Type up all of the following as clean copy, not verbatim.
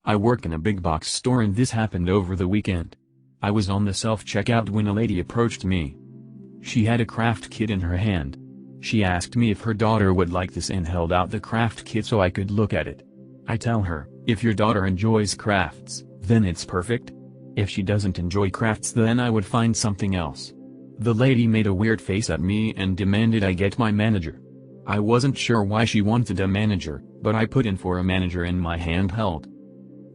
I work in a big box store and this happened over the weekend. I was on the self-checkout when a lady approached me. She had a craft kit in her hand. She asked me if her daughter would like this and held out the craft kit so I could look at it. I tell her, if your daughter enjoys crafts, then it's perfect. If she doesn't enjoy crafts then I would find something else. The lady made a weird face at me and demanded I get my manager. I wasn't sure why she wanted a manager, but I put in for a manager and my hand held.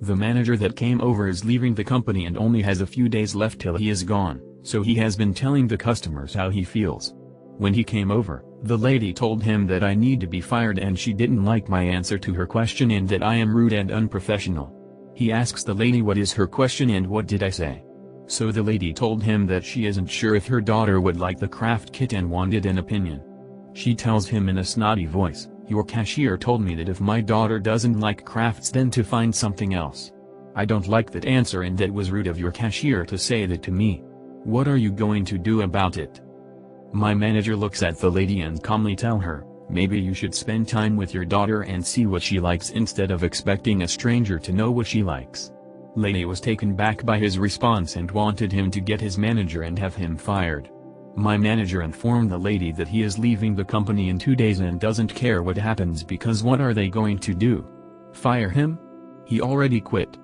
The manager that came over is leaving the company and only has a few days left till he is gone, so he has been telling the customers how he feels. When he came over, the lady told him that I need to be fired and she didn't like my answer to her question and that I am rude and unprofessional. He asks the lady what is her question and what did I say. So the lady told him that she isn't sure if her daughter would like the craft kit and wanted an opinion. She tells him in a snotty voice, "Your cashier told me that if my daughter doesn't like crafts then to find something else. I don't like that answer and that was rude of your cashier to say that to me. What are you going to do about it?" My manager looks at the lady and calmly tell her, "Maybe you should spend time with your daughter and see what she likes instead of expecting a stranger to know what she likes." Lady was taken back by his response and wanted him to get his manager and have him fired. My manager informed the lady that he is leaving the company in 2 days and doesn't care what happens because what are they going to do? Fire him? He already quit.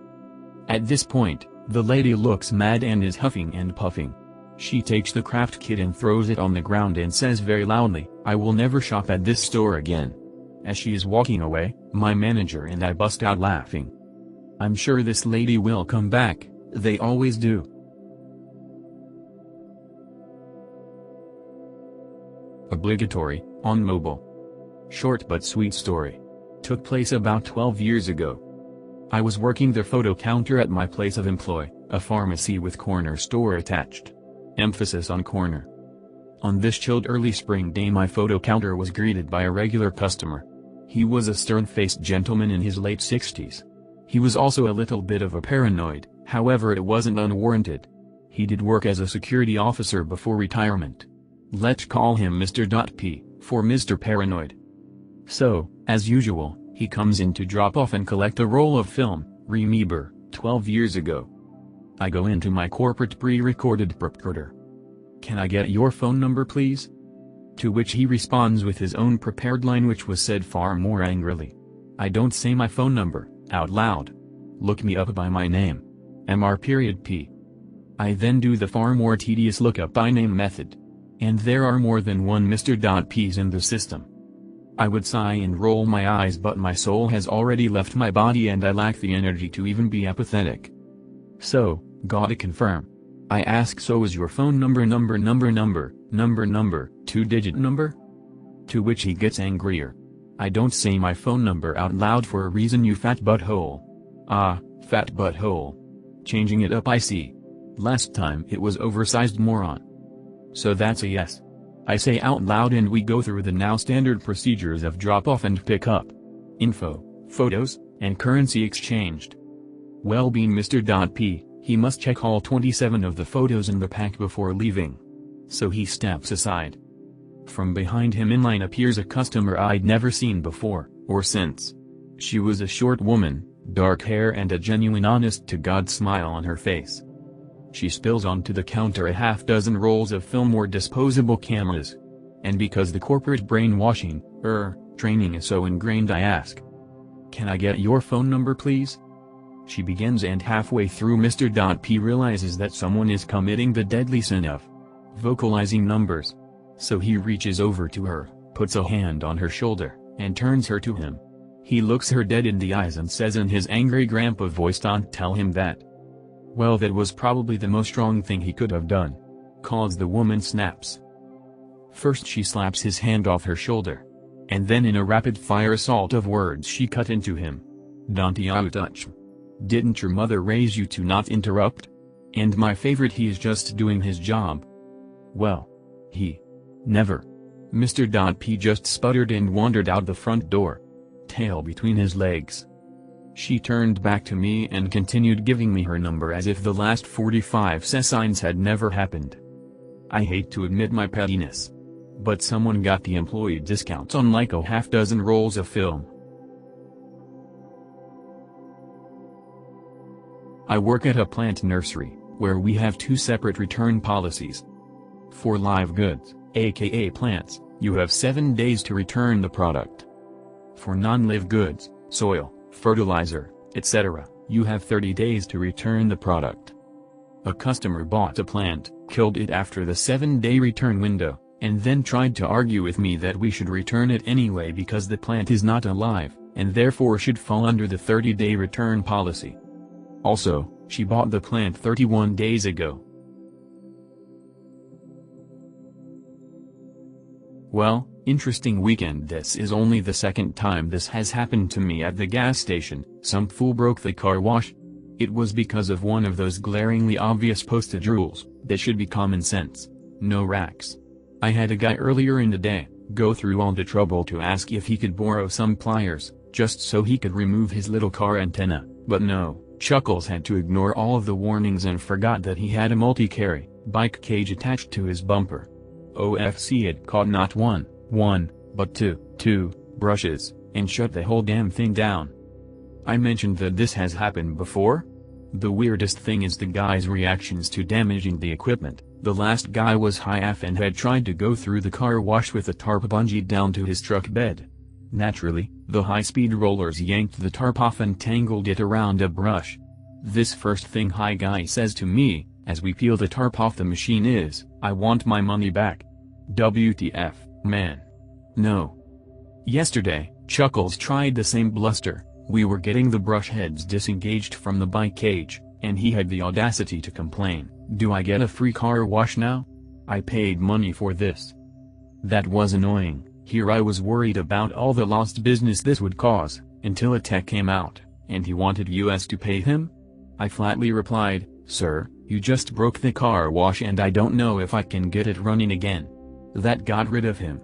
At this point, the lady looks mad and is huffing and puffing. She takes the craft kit and throws it on the ground and says very loudly, "I will never shop at this store again." As she is walking away, my manager and I bust out laughing. I'm sure this lady will come back, they always do. Obligatory, on mobile. Short but sweet story. Took place about 12 years ago. I was working the photo counter at my place of employ, a pharmacy with corner store attached. Emphasis on corner. On this chilled early spring day my photo counter was greeted by a regular customer. He was a stern-faced gentleman in his late 60s. He was also a little bit of a paranoid, however it wasn't unwarranted. He did work as a security officer before retirement. Let's call him Mr. P, for Mr. Paranoid. So, as usual, he comes in to drop off and collect a roll of film, remember, 12 years ago. I go into my corporate pre-recorded recorder. "Can I get your phone number please?" To which he responds with his own prepared line which was said far more angrily. I don't say my phone number out loud. Look me up by my name. Mr. I then do the far more tedious lookup by name method. And there are more than one Mr. P's in the system. I would sigh and roll my eyes but my soul has already left my body and I lack the energy to even be apathetic. So, gotta confirm. I ask, "So is your phone number 2-digit number?" To which he gets angrier. I don't say my phone number out loud for a reason, you fat butthole. Ah, fat butthole. Changing it up I see. Last time it was oversized moron. So that's a yes. I say out loud and we go through the now standard procedures of drop off and pick up. Info, photos, and currency exchanged. Well being Mr. P, he must check all 27 of the photos in the pack before leaving. So he steps aside. From behind him in line appears a customer I'd never seen before, or since. She was a short woman, dark hair and a genuine honest-to-God smile on her face. She spills onto the counter a half-dozen rolls of film or disposable cameras. And because the corporate brainwashing, training is so ingrained I ask. "Can I get your phone number please?" She begins and halfway through Mr. P realizes that someone is committing the deadly sin of vocalizing numbers. So he reaches over to her, puts a hand on her shoulder, and turns her to him. He looks her dead in the eyes and says in his angry grandpa voice, "Don't tell him that." Well, that was probably the most wrong thing he could have done. Cause the woman snaps. First she slaps his hand off her shoulder. And then in a rapid-fire assault of words she cut into him. "Don't you touch. Didn't your mother raise you to not interrupt?" And my favorite, he is just doing his job. Well, he never. Mr. P just sputtered and wandered out the front door. Tail between his legs. She turned back to me and continued giving me her number as if the last 45 seconds had never happened. I hate to admit my pettiness. But someone got the employee discounts on like a half-dozen rolls of film. I work at a plant nursery, where we have two separate return policies. For live goods, aka plants, you have 7 days to return the product. For non-live goods, soil, fertilizer, etc., you have 30 days to return the product. A customer bought a plant, killed it after the 7-day return window, and then tried to argue with me that we should return it anyway because the plant is not alive, and therefore should fall under the 30-day return policy. Also, she bought the plant 31 days ago. Well, interesting weekend. This is only the second time this has happened to me at the gas station. Some fool broke the car wash. It was because of one of those glaringly obvious postage rules that should be common sense. No racks. I had a guy earlier in the day go through all the trouble to ask if he could borrow some pliers, just so he could remove his little car antenna, but no, Chuckles had to ignore all of the warnings and forgot that he had a multi-carry bike cage attached to his bumper. OFC had caught not one, but two brushes, and shut the whole damn thing down. I mentioned that this has happened before? The weirdest thing is the guy's reactions to damaging the equipment. The last guy was high AF and had tried to go through the car wash with a tarp bungeed down to his truck bed. Naturally, the high-speed rollers yanked the tarp off and tangled it around a brush. This first thing high guy says to me, as we peel the tarp off the machine is, "I want my money back." WTF, man. No. Yesterday, Chuckles tried the same bluster. We were getting the brush heads disengaged from the bike cage, and he had the audacity to complain, "Do I get a free car wash now? I paid money for this." That was annoying. Here I was worried about all the lost business this would cause, until a tech came out, and he wanted us to pay him? I flatly replied, "Sir, you just broke the car wash and I don't know if I can get it running again." That got rid of him.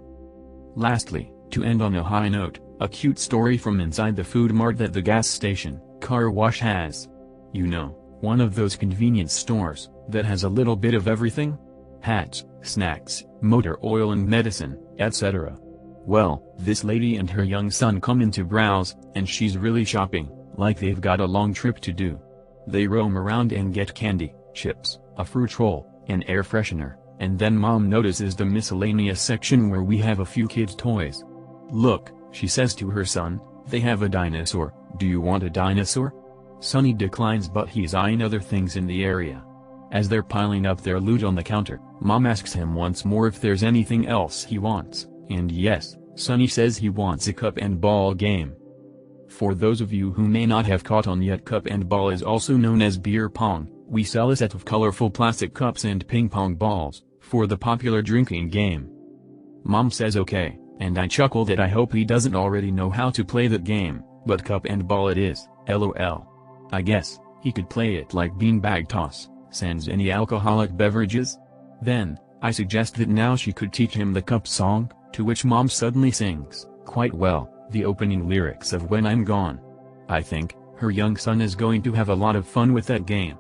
Lastly, to end on a high note, a cute story from inside the food mart that the gas station car wash has. You know, one of those convenience stores that has a little bit of everything? Hats, snacks, motor oil and medicine, etc. Well, this lady and her young son come in to browse, and she's really shopping, like they've got a long trip to do. They roam around and get candy, chips, a fruit roll, an air freshener, and then mom notices the miscellaneous section where we have a few kids' toys. "Look," she says to her son, "they have a dinosaur, do you want a dinosaur?" Sonny declines, but he's eyeing other things in the area. As they're piling up their loot on the counter, mom asks him once more if there's anything else he wants, and yes, Sonny says he wants a cup and ball game. For those of you who may not have caught on yet, cup and ball is also known as beer pong. We sell a set of colorful plastic cups and ping pong balls for the popular drinking game. Mom says okay, and I chuckle that I hope he doesn't already know how to play that game, but cup and ball it is, lol. I guess he could play it like beanbag toss, sans any alcoholic beverages. Then, I suggest that now she could teach him the cup song, to which mom suddenly sings, quite well, the opening lyrics of When I'm Gone. I think her young son is going to have a lot of fun with that game.